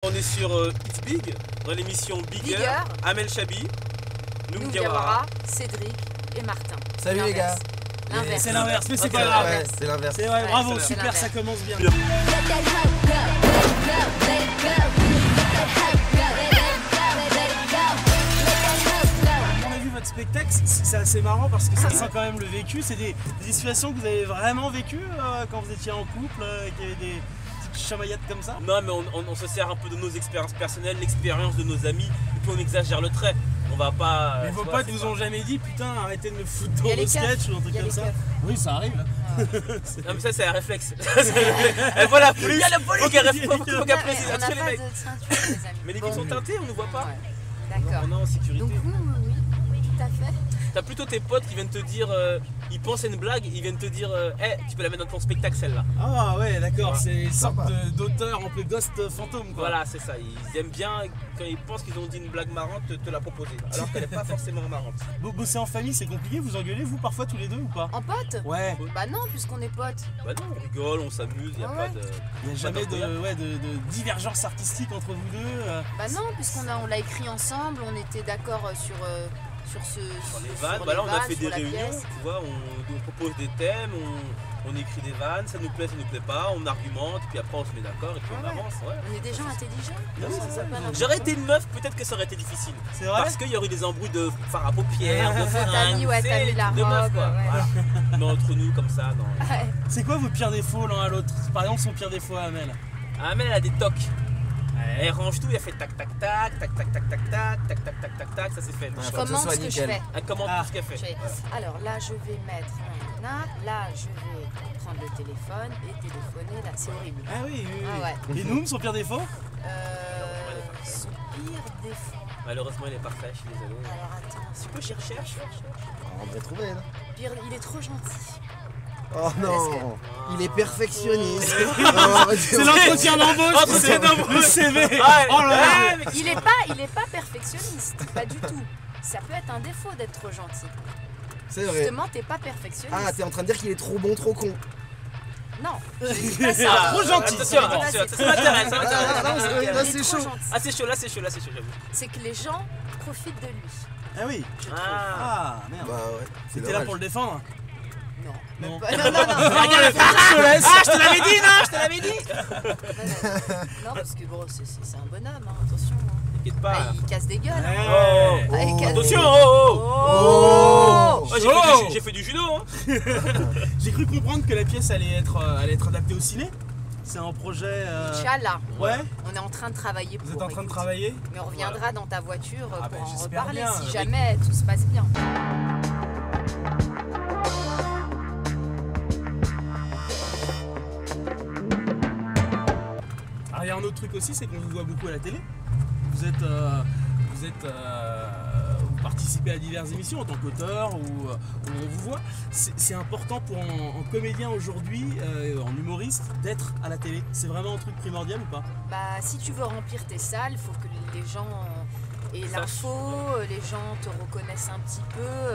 On est sur It's Big, dans l'émission Bigger, Amel Chabi, Noum Diawara, Cédric et Martin. Salut les gars. L'inverse. C'est l'inverse, mais c'est pas grave. Ouais, c'est l'inverse. C'est vrai, bravo, c'est super, l'inverse. ça commence bien. On a vu votre spectacle, c'est assez marrant parce que ça sent quand même le vécu. C'est des situations que vous avez vraiment vécues quand vous étiez en couple, qu'il y avait des petites chamaillettes comme ça. Non mais on se sert un peu de nos expériences personnelles, l'expérience de nos amis, et puis on exagère le trait. On va pas... Mais vos potes vous ont jamais dit putain arrêtez de me foutre dans Il y a vos les sketchs ou un truc Il y a comme les ça. keufs. Oui ça arrive. Non mais ça c'est un réflexe. Elle voit la police, faut qu'elle précise. On n'a Attention, les pas mecs. de ceinture, les amis. Mais les filles sont teintées, on ne voit pas. Ouais. D'accord. On est en sécurité. Donc oui, tout à fait. T'as plutôt tes potes qui viennent te dire, ils pensent à une blague, ils viennent te dire, tu peux la mettre dans ton spectacle celle-là. Ah ouais d'accord, Ouais. c'est une sorte Sympa. d'auteur un peu ghost fantôme quoi. Voilà, c'est ça. Ils aiment bien, quand ils pensent qu'ils ont dit une blague marrante, te la proposer. Alors qu'elle n'est pas forcément marrante. Bosser en famille c'est compliqué, vous engueulez vous parfois tous les deux ou pas? En pote Ouais. Bah non, puisqu'on est potes. Bah non, on rigole, on s'amuse, il n'y a Ah pas ouais. de... Il n'y a jamais de divergence artistique entre vous deux. Bah non, puisqu'on l'a écrit ensemble, on était d'accord sur Les vannes, bah là on a fait des réunions, tu vois, on propose des thèmes, on écrit des vannes, ça nous plaît, ça nous plaît pas, on argumente, puis après on se met d'accord et puis on Ouais. avance. Ouais. On est des gens intelligents. Oui, c'est ça. Pas n'importe J'aurais quoi. été une meuf, peut-être que ça aurait été difficile. C'est vrai? Parce qu'il y aurait eu des embrouilles de fard à paupières, de T'as fringues, mis, ouais, tu t'as sais, mis la de meufs robe, quoi. ouais. Voilà. Mais entre nous comme ça, non. Ouais. C'est quoi vos pires défauts l'un à l'autre? Par exemple son pire défaut à Amel. Ah mais elle a des tocs. Elle range tout, elle fait tac tac tac, tac tac tac tac tac, tac tac tac tac tac, ça c'est fait. Je Faut que ce commande soit ce que je nickel. fais. Elle commente Ah, tout ce qu'elle fait. Je fais, Voilà. alors là, je vais mettre là, je vais prendre le téléphone et téléphoner. Là, c'est horrible. Ah oui, oui, oui. Ah ouais. Et Noum, son pire défaut? Son pire défaut. Malheureusement elle est parfaite, je suis désolé. Alors attends, Tu peux chercher, On va trouver là. pire, il est trop gentil. Oh non, il est perfectionniste. C'est l'entretien d'embauche, Entretien c'est d'embauche. le CV. Ah, Oh là là. ouais, mais Il est pas perfectionniste, pas du tout. Ça peut être un défaut d'être trop gentil. C'est vrai. Justement, t'es pas perfectionniste. Ah, t'es en train de dire qu'il est trop bon, trop con. Non, je dis pas ça. Ah, Trop gentil. Attention, Là, attention, c'est- ça m'intéresse, ça Ah, m'intéresse. non, c'est- Il là, est c'est trop chaud. gentil. Ah c'est chaud, là c'est chaud, j'avoue. C'est que les gens profitent de lui. Ah oui. Ah, Ah merde. Bah ouais, c'est T'es là dommage. pour le défendre? Non, Non. même pas. Non, non, non. Je te laisse. ah je te l'avais dit, non, je te l'avais dit. Non, parce que bon, c'est un bonhomme, hein, attention. Hein. T'inquiète Ah, pas. il casse des gueules. Hein. Ouais. Ah, il casse Attention, des- oh, Oh, J'ai fait du judo, hein. J'ai cru comprendre que la pièce allait être adaptée au ciné. C'est un projet. Inch'Allah. Ouais. On est en train de travailler pour. Vous êtes en train de écoute. travailler? Mais on reviendra dans ta voiture Ah, pour bah, en j'espère reparler bien, si avec- jamais tout se passe bien. Alors il y a un autre truc aussi, c'est qu'on vous voit beaucoup à la télé. Vous participez à diverses émissions en tant qu'auteur ou on vous voit. C'est important pour un comédien aujourd'hui, en humoriste, d'être à la télé. C'est vraiment un truc primordial ou pas? Bah, si tu veux remplir tes salles, il faut que les gens aient l'info, les gens te reconnaissent un petit peu.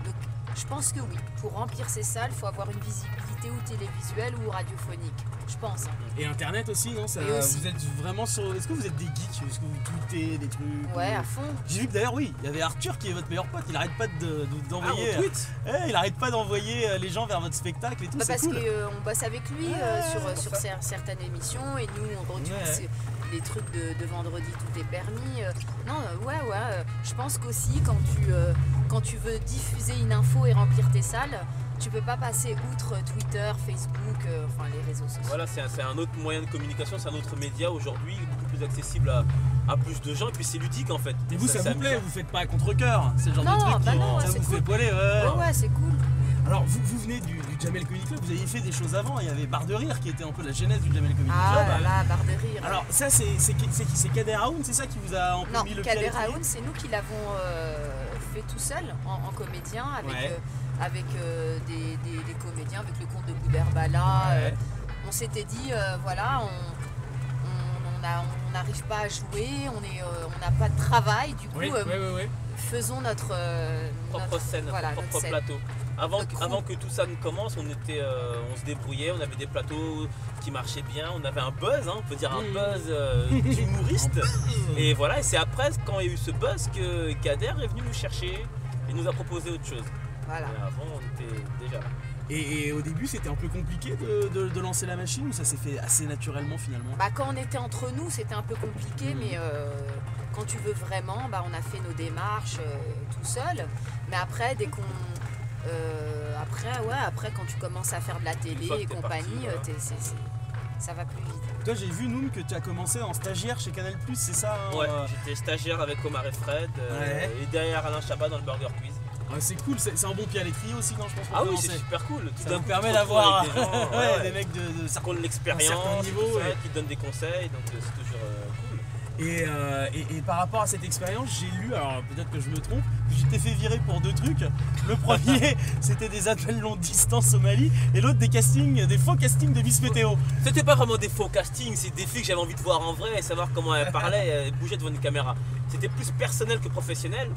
Donc, je pense que oui, pour remplir ces salles, il faut avoir une visibilité ou télévisuelle ou radiophonique. Je pense. Hein. Et internet aussi, non? Ça, Et aussi. vous êtes vraiment sur. Est-ce que vous êtes des geeks? Est-ce que vous tweetez des trucs? Ouais, ou- à fond. J'ai vu que d'ailleurs, oui, il y avait Arthur qui est votre meilleur pote, il arrête pas d'envoyer. Ah, on tweet. Il arrête pas d'envoyer les gens vers votre spectacle et tout, Bah, c'est parce cool. qu'on bosse avec lui Ouais, sur certaines émissions et nous on retweet Ouais. les trucs de vendredi tout est permis. Non, je pense qu'aussi quand tu veux diffuser une info et remplir tes salles, tu peux pas passer outre Twitter, Facebook, enfin les réseaux sociaux. Voilà, c'est un autre moyen de communication, c'est un autre média aujourd'hui, beaucoup plus accessible à plus de gens, et puis c'est ludique en fait. Et vous, ça c'est vous plaît, amusant. vous faites pas à contre-cœur. C'est le genre Non, de truc bah qui non, ça c'est vous fait cool. poiler. Ouais. Ouais, c'est cool. Alors, vous venez du Jamel Comedy Club, vous aviez fait des choses avant. Il y avait Barre de Rire qui était un peu la genèse du Jamel Comedy Ah Club. là là, barre de rire. Alors, ça, c'est qui? C'est Kader Aoun, c'est ça qui vous a un peu Non, mis le pied à Kader l'étrier? Aoun, c'est nous qui l'avons fait tout seul en comédien Ouais. avec des comédiens, avec le conte de Bouderbala. Ouais. On s'était dit, voilà, on n'arrive pas à jouer, on n'a pas de travail, du coup, Oui. faisons notre Propre scène, voilà, propre notre scène. plateau. Avant que tout ça ne commence, on se débrouillait, on avait des plateaux qui marchaient bien, on avait un buzz, hein, on peut dire un buzz d'humoriste. Et voilà, et c'est après, quand il y a eu ce buzz, que Kader est venu nous chercher et nous a proposé autre chose. Voilà. Et avant, on était déjà là. Et au début, c'était un peu compliqué de lancer la machine ou ça s'est fait assez naturellement finalement? Bah, quand on était entre nous, c'était un peu compliqué, mais quand tu veux vraiment, bah, on a fait nos démarches tout seul. Mais après, dès qu'on... après, quand tu commences à faire de la télé et compagnie, ça va plus vite. Toi, j'ai vu, Noum, que tu as commencé en stagiaire chez Canal+, c'est ça hein, Ouais, j'étais stagiaire avec Omar et Fred, et derrière Alain Chabat dans le Burger Quiz. Ah, c'est cool, c'est un bon pied à l'étrier aussi, non, je pense. Ah oui, c'est super cool. Ça nous permet d'avoir des mecs de qui ont de l'expérience, qui donnent des conseils, donc c'est toujours cool. Et par rapport à cette expérience, j'ai lu, alors peut-être que je me trompe, je t'ai fait virer pour 2 trucs. Le premier, c'était des appels longue distance au Mali, et l'autre des faux castings de Miss Météo. C'était pas vraiment des faux castings, c'est des filles que j'avais envie de voir en vrai et savoir comment elles parlaient, elles bougeaient devant une caméra. C'était plus personnel que professionnel.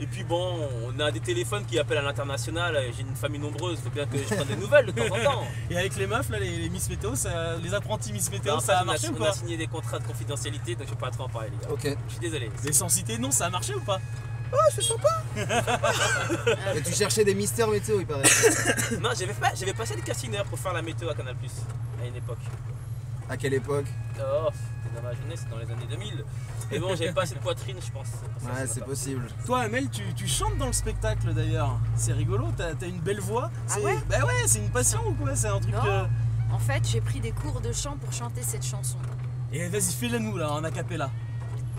Et puis bon, on a des téléphones qui appellent à l'international, j'ai une famille nombreuse, il faut bien que je prenne des nouvelles de temps en temps. Et avec les meufs, là, les Miss Météo, les apprentis Miss Météo, ça a marché ou pas? On a signé des contrats de confidentialité, donc je ne vais pas trop en parler les gars. Ok. Je suis désolé. Mais sans citer non, ça a marché ou pas? Oh, c'est sympa. Et tu cherchais des mystères météo, il paraît. Non, j'avais passé des castings pour faire la météo à Canal+, à une époque. À quelle époque? Oh, c'était dans ma jeunesse, dans les années 2000. Et bon, j'avais pas assez de poitrine, je pense. Ouais, c'est possible. Toi, Amel, tu chantes dans le spectacle d'ailleurs. C'est rigolo, t'as une belle voix. Ah ouais? Bah ouais, c'est une passion ou quoi? C'est un truc. Non. En fait, j'ai pris des cours de chant pour chanter cette chanson. Et vas-y, fais-le nous là, en acapella.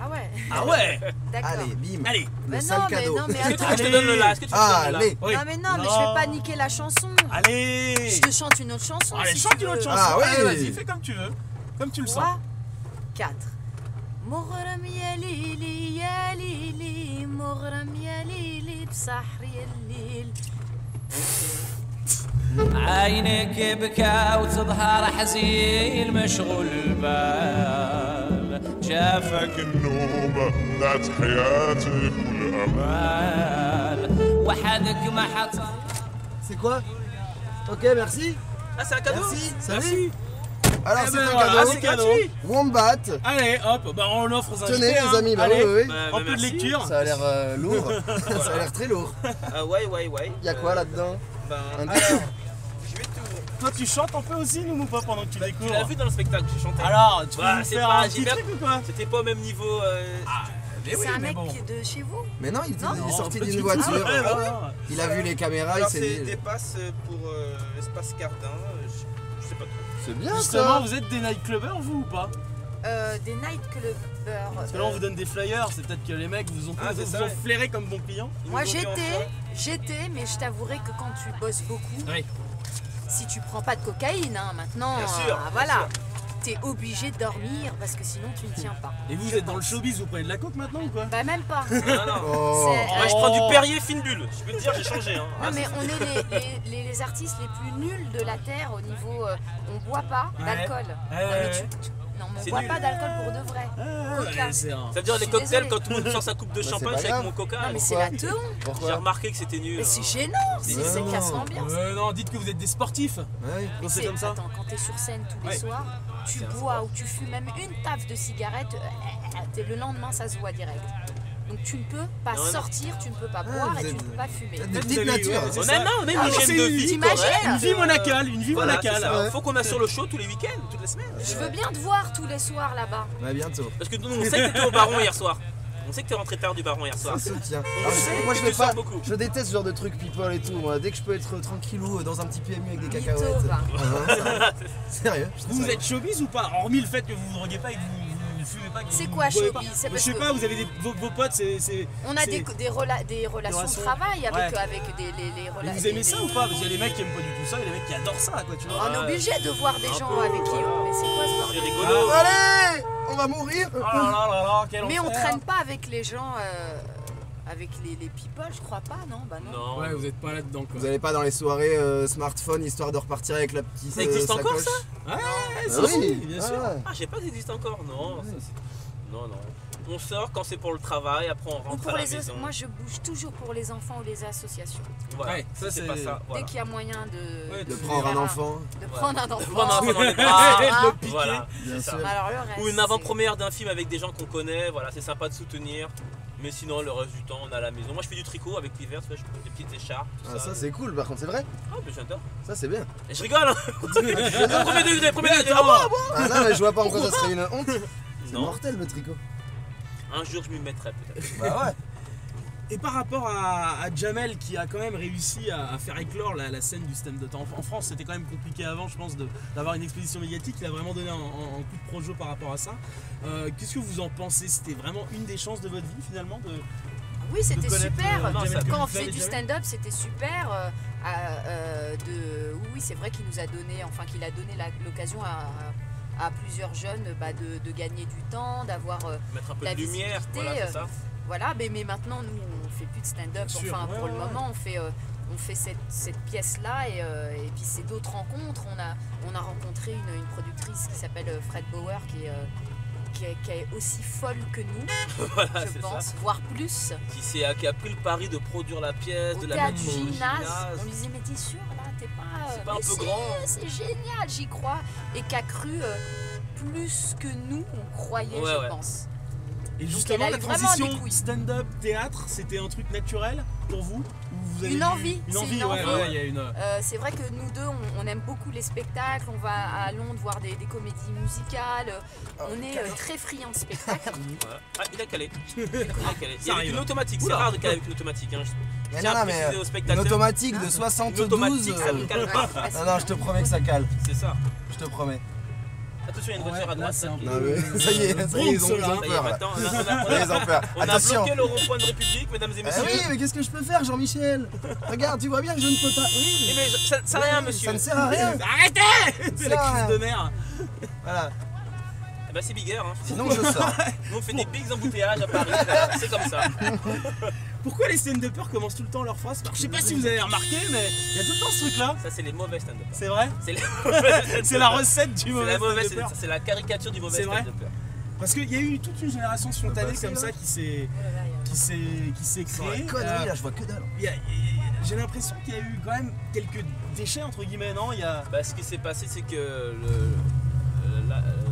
Ah ouais? Ah ouais? D'accord. Allez, bim. Allez. Le Mais sale non, cadeau. mais Est-ce que attends. tu veux que je te donne le là? Est-ce que tu veux que je te donne le là? Allez. Oui. Non, mais je vais pas niquer la chanson. Allez. Je te chante une autre chanson. Allez, si chante tu une autre veux. chanson. Ah oui. Allez, vas-y, fais comme tu veux. Comme tu le sens. 3, 4. مغرم يا ليلي يا ليلي مغرم يا ليلي بسحر يا الليل. عينك بكى وتظهر حزين مشغول البال شافك النوبة ذات حياتك والأمال وحدك ما حط. C'est quoi? Ok, merci. Ah, c'est un cadeau? Merci. Merci. Salut. Alors, c'est un voilà, cadeau. c'est cadeau. Wombat. Allez, hop, bah on l'offre aux invités. Tenez, les amis, bah Allez, oui, oui. Bah, un peu de merci. lecture. Ça a l'air lourd. Ça a l'air très lourd. Ouais. Il y a quoi là-dedans? Un Alors, je vais tout. Toi, tu chantes un peu aussi, nous ou pas, pendant que tu Tu l'as découvres? vu dans le spectacle, j'ai chanté. Alors, tu peux Bah, nous c'est faire pas- un j'ai petit bien- truc ou quoi? C'était pas au même niveau. Mais oui, C'est un mais mec bon. qui est de chez vous? Mais non, il est Non, sorti pas d'une du voiture. tout, ouais, Ah ouais. ouais. Il a vu les caméras, il Alors, s'est c'est dit. des passes pour l'espace Cardin, je sais pas trop. C'est bien Justement, ça. vous êtes des nightclubbers, vous ou pas? Des nightclubbers. Parce que là, on vous donne des flyers, c'est peut-être que les mecs vous ont, Ah, c'est vous ça, ont ouais. flairé comme bons clients. Ils Moi nous ont vu en soirée. j'étais, mais je t'avouerai que quand tu bosses beaucoup, Oui. si tu prends pas de cocaïne, hein, maintenant, Bien sûr, bien voilà, t'es obligé de dormir parce que sinon tu ne tiens pas. Et vous êtes dans le showbiz, vous prenez de la coke maintenant ou quoi? Bah même pas. Non. Oh. C'est- Moi, je prends du Perrier fine bulle. Je peux te dire, j'ai changé. Hein. Non mais on est les artistes les plus nuls de la terre au niveau... on boit pas Ouais. d'alcool. Ouais, Non, mais ouais. non, mais on C'est boit nul. pas d'alcool pour de vrai. Coca. Ouais, c'est un... Ça veut dire Je les suis cocktails, désolée. quand tout le monde sort sa coupe de Bah, champagne, c'est c'est pas avec mon grave. coca. Non mais J'ai c'est la teon. Pourquoi? remarqué que c'était nul. Mais c'est gênant, Mais ça non. casse l'ambiance. Non, dites que vous êtes des sportifs. Ouais. Quand c'est comme ça. Attends, quand t'es sur scène tous les Ouais. soirs, tu c'est un bois ou tu fumes même une taffe de cigarette, le lendemain ça se voit direct. Donc tu ne peux pas Non, non. sortir, tu ne peux pas Ah, boire vous et tu êtes- ne peux pas fumer. Des Vous petites allez- natures. ouais, c'est On ça. a une Ah, hygiène c'est de une- vie t'imagines correcte. Une vie monacale, une vie Voilà, monacale. c'est ça. Ouais. Faut qu'on assure le show tous les week-ends, toutes les semaines. Je veux bien te voir tous les soirs là-bas. Bah, bientôt. Parce que nous, on sait que t'étais au Baron hier soir. On sait que t'es rentré tard du Baron hier soir. Ça soutient. sait Moi, que je tu vais sors pas. beaucoup. Je déteste ce genre de trucs people et tout. Moi. Dès que je peux être tranquillou dans un petit PMU avec des Mytho, cacahuètes. va. Sérieux. je dis Vous ça. êtes showbiz ou pas? Hormis le fait que vous ne droguez pas et que vous ne fumez pas. que C'est vous quoi, boivez showbiz? pas. C'est Je parce sais que- pas, vous avez vos potes, c'est. On a c'est- des relations de travail avec, Ouais. avec les Mais relations. vous aimez ça ou pas? Parce qu'il y a des mecs qui aiment pas du tout ça, il y a des mecs qui adorent ça, quoi, tu vois. On est obligé de voir des Un gens peu, avec qui voilà. on. Mais c'est quoi ce C'est bordel? rigolo. Allez, on va mourir. Oh là là là là, quel Mais on enfer. traîne pas avec les gens, avec les people, je crois pas, non? Bah non. Non. Ouais, vous êtes pas là-dedans, quoi. Vous allez pas dans les soirées smartphone histoire de repartir avec la petite Ça existe encore, sacoche? ça Ouais, Ah si, oui, si, bien sûr. ah ouais. Ah, je sais pas que ça existe encore. Non, ça, c'est- non. On sort quand c'est pour le travail, après on Ou rentre pour à la les maison. Moi je bouge toujours pour les enfants ou les associations. Voilà, Ouais, ça, c'est c'est- pas ça. Voilà. Dès qu'il y a moyen de De prendre un enfant. de prendre un enfant. Prendre un enfant dans les bras, Ah, le piquer. voilà, Bien c'est ça. sûr. alors le reste, Ou une c'est- avant-première d'un film avec des gens qu'on connaît, voilà, c'est sympa de soutenir. Mais sinon, le reste du temps, on est à la maison. Moi, je fais du tricot avec l'hiver, tu vois, je fais des petites écharpes, tout Ah, ça c'est cool par contre, c'est vrai. Ah, mais j'adore. Ça c'est bien. Et je rigole, hein. Premier degré, premier degré. Ah non mais je vois pas en quoi ça serait une honte. C'est Non, mortel le tricot. un jour, je m'y mettrai peut-être. Bah ouais. Et par rapport à Jamel qui a quand même réussi à faire éclore la scène du stand-up en France, c'était quand même compliqué avant, je pense, d'avoir une exposition médiatique. Il a vraiment donné un coup de projo par rapport à ça. Qu'est-ce que vous en pensez? C'était vraiment une des chances de votre vie finalement de... Oui, c'était connaître, super. non, ça- Quand on fait faisait du stand-up, c'était super. Oui, c'est vrai qu'il nous a donné, enfin qu'il a donné l'occasion à plusieurs jeunes de gagner du temps, d'avoir Mettre un peu la de lumière, visibilité, voilà, c'est ça. voilà. Mais maintenant, nous, on fait plus de stand-up. Bien sûr, Enfin, ouais, pour le ouais. moment, on fait cette pièce-là et puis c'est d'autres rencontres. On a rencontré une productrice qui s'appelle Fred Bauer qui est aussi folle que nous, Voilà, je c'est pense, ça. voire plus. Qui a pris le pari de produire la pièce, Au de la théâtre mettre au gymnase, on lui disait mais t'es sûr là, t'es pas, C'est pas un mais peu si, grand. c'est génial, j'y crois, et qu'a cru plus que nous on croyait, Ouais, je ouais. pense. Et Donc, justement, elle a la eu vraiment transition des couilles. stand-up, théâtre, c'était un truc naturel pour vous? Ou vous avez Une eu envie, Une c'est envie, une ouais, envie. ouais, il y a une... C'est vrai que nous deux on aime beaucoup les spectacles, on va à Londres voir des comédies musicales, on est très friands de spectacles. Voilà. Ah, il a calé. Il a calé. Il y a arrive. une automatique, c'est Oula. rare de caler avec une automatique. Hein. Mais Tiens non, à non, mais préciser aux une spectateurs. automatique de Une 72. automatique, ça ne calme pas. Non, non, je te promets que ça cale. C'est ça. Je te promets. Attention, il y a une voiture Ouais, à droite. là, c'est un peu- Non, mais ça y est, ils ont Ça y est, peur là. maintenant, on Ils ont peur. a Attention. bloqué le rond-point de République, mesdames et Ah messieurs. oui, mais qu'est-ce que je peux faire, Jean-Michel? Regarde, tu vois bien que je ne peux pas. Eh, Oui, mais ça sert à rien, monsieur. ça ne sert à rien. Arrêtez! C'est la Ça, crise de nerfs. Voilà. Eh ben, c'est bigger. Hein. Sinon, je sors. Nous, on fait des bigs embouteillages à Paris. C'est comme ça. Pourquoi les stand-uppers commencent tout le temps leur phrase? Je sais pas si vous avez remarqué, mais il y a tout le temps ce truc-là. Ça, c'est les mauvais stand-up. C'est vrai? C'est les mauvais C'est la recette du C'est mauvais la mauvaise, stand-upper. c'est la caricature du mauvais C'est vrai stand-upper. Parce qu'il y a eu toute une génération spontanée passer, comme là. ça qui s'est Sur la créée. connerie là, je vois que dalle. J'ai l'impression qu'il y a eu quand même quelques déchets entre guillemets, non? Il y a... Bah, ce qui s'est passé, c'est que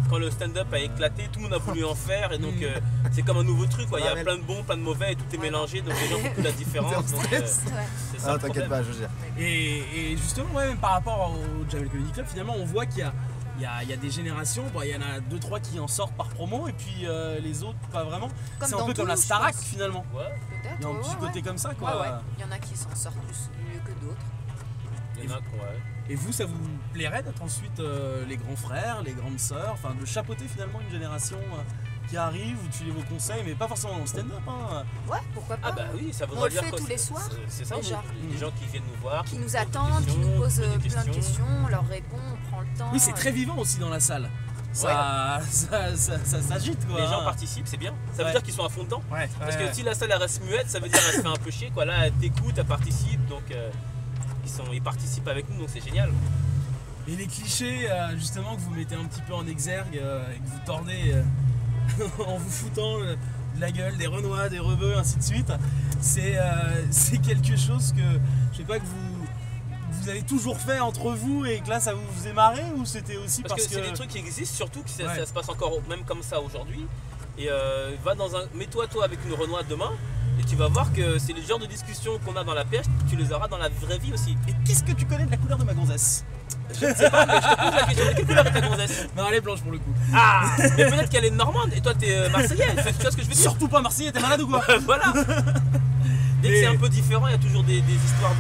quand le stand-up a éclaté, tout le monde a voulu en faire et donc c'est comme un nouveau truc. Quoi. Il y a Ouais, mais- plein de bons, plein de mauvais et tout est mélangé donc les gens font plus la différence. T'es en donc, stress. Ouais. c'est ça Ah, le t'inquiète problème. pas, je gère. Et justement, ouais, même par rapport au Jamel Comedy Club, finalement, on voit qu'il y a des générations, bon, il y en a 2-3 qui en sortent par promo et puis les autres pas vraiment. Comme C'est un dans peu comme la tout, je Starac pense. finalement. Ouais. Peut-être, Il y a un ouais, petit ouais, côté ouais. comme ça quoi. Ouais, ouais. Il y en a qui s'en sortent mieux que d'autres. Il y en a qui ouais. Et vous, ça vous plairait d'être ensuite les grands frères, les grandes sœurs, enfin de chapeauter finalement une génération qui arrive, où tu les vos conseils, mais pas forcément dans le stand-up. Hein. Ouais, pourquoi pas. Ah bah oui, ça On voudrait le dire fait que tous les soirs, c'est ça, déjà. des gens qui viennent nous voir. Qui nous posent des attendent, qui nous questions, posent des plein de questions, on leur répond, on prend le temps. Oui, c'est très vivant aussi dans la salle. Ça s'agite quoi. Les gens hein. participent, c'est bien. Ça veut Ouais. dire qu'ils sont à fond dedans. Ouais, Parce ouais, que si la salle elle reste muette, ça veut dire qu'elle se fait un peu chier. Quoi. Là, elle t'écoute, elle participe, donc ils participent avec nous, donc c'est génial. Et les clichés justement que vous mettez un petit peu en exergue et que vous tordez en vous foutant de la gueule des Renois, des Rebeux, ainsi de suite, c'est quelque chose que je sais pas que vous avez toujours fait entre vous et que là ça vous faisait marrer ou c'était aussi Parce que c'est des trucs qui existent, surtout que Ouais. ça se passe encore même comme ça aujourd'hui. Et mets-toi avec une Renoir demain et tu vas voir que c'est le genre de discussion qu'on a dans la pêche, tu les auras dans la vraie vie aussi. Et qu'est-ce que tu connais de la couleur de ma gonzesse? Je ne sais pas, mais je te pose la question, de quelle couleur est ta gonzesse? Non, elle est blanche pour le coup. Ah, mais peut-être qu'elle est normande et toi t'es marseillaise, tu vois ce que je veux dire? Surtout pas Marseillais, t'es malade ou quoi? Voilà. Dès que Mais- c'est un peu différent, il y a toujours des histoires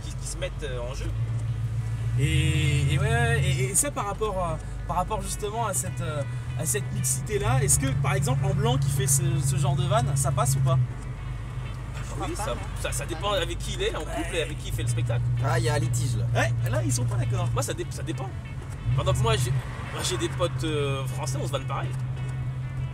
qui se mettent en jeu. Et ça par rapport justement à cette mixité là, est-ce que par exemple en blanc qui fait ce genre de vanne, ça passe ou pas? Oui, pas, ça dépend avec qui il est en couple et avec qui il fait le spectacle. Ah, il y a un litige là. Ouais, là ils sont pas d'accord. Moi ça dépend. Par exemple, moi j'ai des potes français, on se vanne pareil.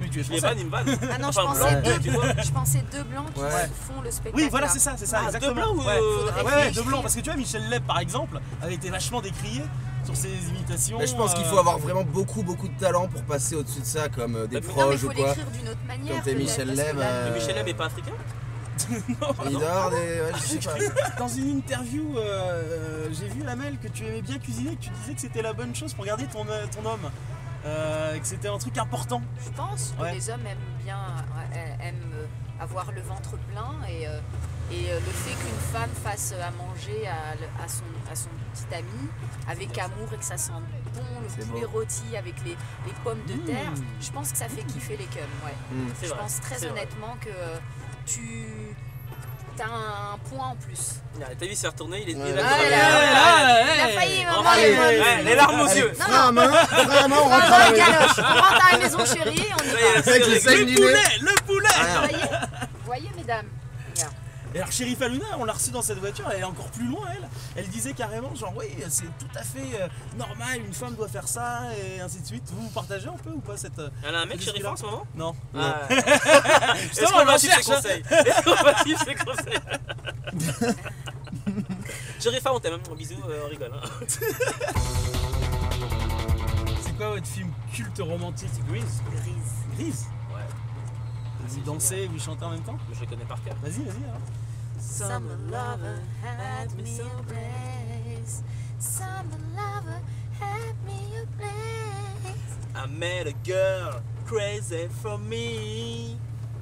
Mais tu es Je les français. vanne, ils me vannent. Ah non, Enfin, je pensais blanc, tu vois. je pensais deux blancs qui Ouais. font le spectacle. Oui, voilà, là. c'est ça, Ah, exactement. deux blancs ou ouais. faudrait Ouais, écrire. deux blancs, parce que tu vois, Michel Leb par exemple avait été vachement décrié sur ses imitations. Mais je pense qu'il faut avoir vraiment beaucoup de talent pour passer au-dessus de ça, comme des Non, mais proches faut ou quoi. l'écrire d'une autre manière. Quand t'es peut-être, Michel parce que Leb, là, Mais Michel Leb est pas africain? Il dort des... Ouais, je sais pas. Dans une interview, j'ai vu Amel que tu aimais bien cuisiner, que tu disais que c'était la bonne chose pour garder ton homme. Que c'était un truc important. Je pense que Ouais. les hommes aiment avoir le ventre plein et le fait qu'une femme fasse à manger à son petit ami avec amour et que ça sent bon, C'est le poulet beau. rôti avec les pommes de terre, je pense que ça fait kiffer les cums. Ouais. C'est Je vrai, pense très c'est vrai. honnêtement que tu as un point en plus. Ah, t'as vu, il s'est retourné, il Ouais. a Il a failli me Enfin, manger, moi. les larmes aux yeux. Non, Frein à main, on rentre dans à la la maison. galoche. On rentre à la maison chérie et on y va. Avec le saigne du nez. Le poulet. Vous voyez, mesdames. Regarde. Et alors Sheriff Aluna, on l'a reçue dans cette voiture, elle est encore plus loin elle disait carrément genre oui c'est tout à fait normal, une femme doit faire ça et ainsi de suite. Vous partagez un peu ou pas cette... Elle a un mec shérif en ce moment? Non. Ah. Est-ce Justement, qu'on on va en suivre ses cherche, hein. conseils? Est-ce qu'on va suivre ses conseils? Sherifa, on t'aime, un bisou, on rigole. Hein. C'est quoi votre film culte romantique? Grease. Grease. Ouais. Vous dansez, vous chantez en même temps? Je le connais par cœur. Vas-y alors. Summer lover had me a place. Summer lover had me a place. I met a girl crazy for me.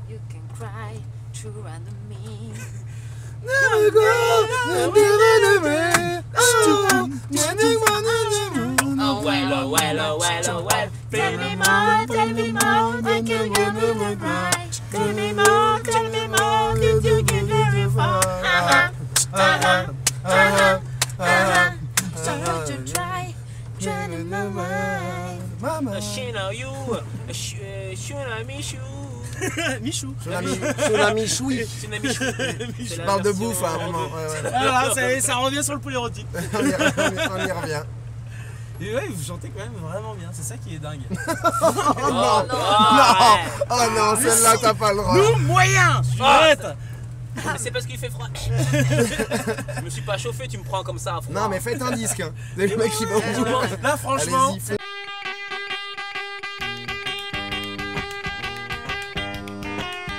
You can cry true under me. Oh well, oh well, oh well, oh well. Tell me more, I can give you the right. Tell me more, did you get very far? So to try in my mind. She know you, she know me, chou. Michou. Tsunami Choui. C'est une amie chou. Je parle de bouffe à un moment. Ouais. Alors ça revient sur le poulet rôti. On y revient. Et ouais, vous chantez quand même vraiment bien, c'est ça qui est dingue. Oh non. ouais. Oh non, celle-là t'as pas le droit. Nous, moyen. Arrête. Mais c'est parce qu'il fait froid. Je me suis pas chauffé, tu me prends comme ça à froid. Non mais faites un disque. Hein. Le mec qui va au bout. Là franchement. Allez-y, faites.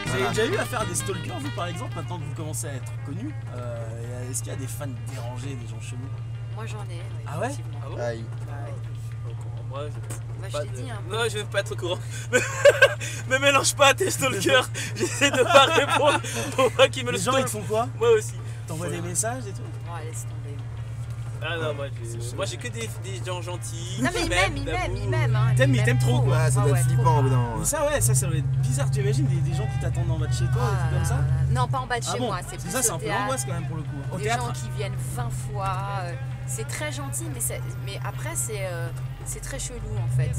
Vous avez déjà eu à faire des stalkers, vous par exemple, maintenant que vous commencez à être connu. Est-ce qu'il y a des fans dérangés, des gens chelous? Moi j'en ai. Ah ouais? effectivement. Ah bon? Aïe. Bah ouais. Moi, Bah, je pas t'ai de- dit, hein. Non, je veux pas être au courant. Me mélange pas à tes stalkers. J'essaie de pas répondre aux gens qui me le Les gens ils te stalkent. font quoi? Moi aussi. T'envoies des messages et tout? Bon, laisse tomber. Ah non, moi j'ai que des gens gentils. Non, mais qui il m'aime. Hein. Il t'aime, il t'aime trop, quoi. Ouais, ça Ah doit ouais, être trop. flippant au bout d'un moment. Mais ça doit être bizarre, tu imagines des gens qui t'attendent en bas de chez toi, des trucs comme ça? Non, pas en bas de chez Ah bon? moi, c'est Parce que plus ça c'est au un peu théâtre. l'angoisse quand même pour le coup. Au Des théâtre? gens qui viennent 20 fois. C'est très gentil, mais après c'est très chelou en fait.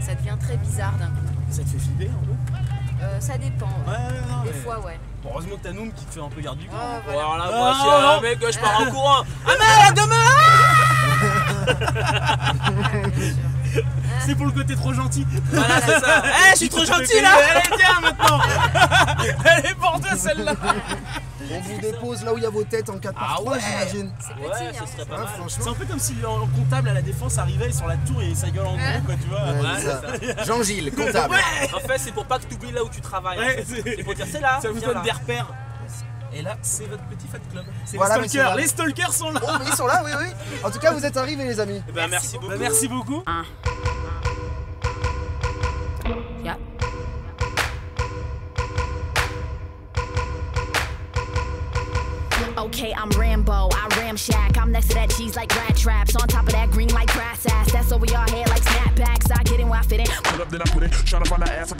Ça devient très bizarre d'un coup. Ça te fait flipper un peu? Ça dépend. Ouais. Ouais, Des mais- fois, ouais. Bon, heureusement que t'as Noom qui te fait un peu garde du corps. Ah, Bon, voilà. alors là, Ah, moi, je suis non, un non. mec, je pars en courant. Ah merde, demain! C'est pour le côté trop gentil. Voilà, c'est ça. Eh, je suis trop gentil là! Allez, tiens maintenant. Elle est pour deux celle-là. On vous dépose là où il y a vos têtes en 4x3, Ah ouais. j'imagine. C'est Ouais, petit, ce hein. serait pas Hein, mal. C'est franchement. un peu comme si un comptable à la défense arrivait sur la tour et sa gueule en gros, quoi, tu vois. Ouais, Ouais, c'est ça. Jean-Gilles, comptable. En fait, c'est pour pas que tu oublies là où tu travailles. en Ouais, fait. c'est- C'est pour dire c'est là. Ça vous viens donne là. des repères. Et là, c'est votre petit fan club. C'est Voilà, les mais stalkers. c'est là. Les stalkers sont là. Oh, mais ils sont là, oui, oui. En tout cas, vous êtes arrivés, les amis. Eh ben, merci beaucoup. Bah, merci beaucoup. Yep. Okay, I'm Rambo, I ramshack. I'm next to that cheese like rat traps. On top of that green like grass ass. That's over your head like snapbacks. I get in where I fit in. Pull up, then I put it. Tryna find that ass up.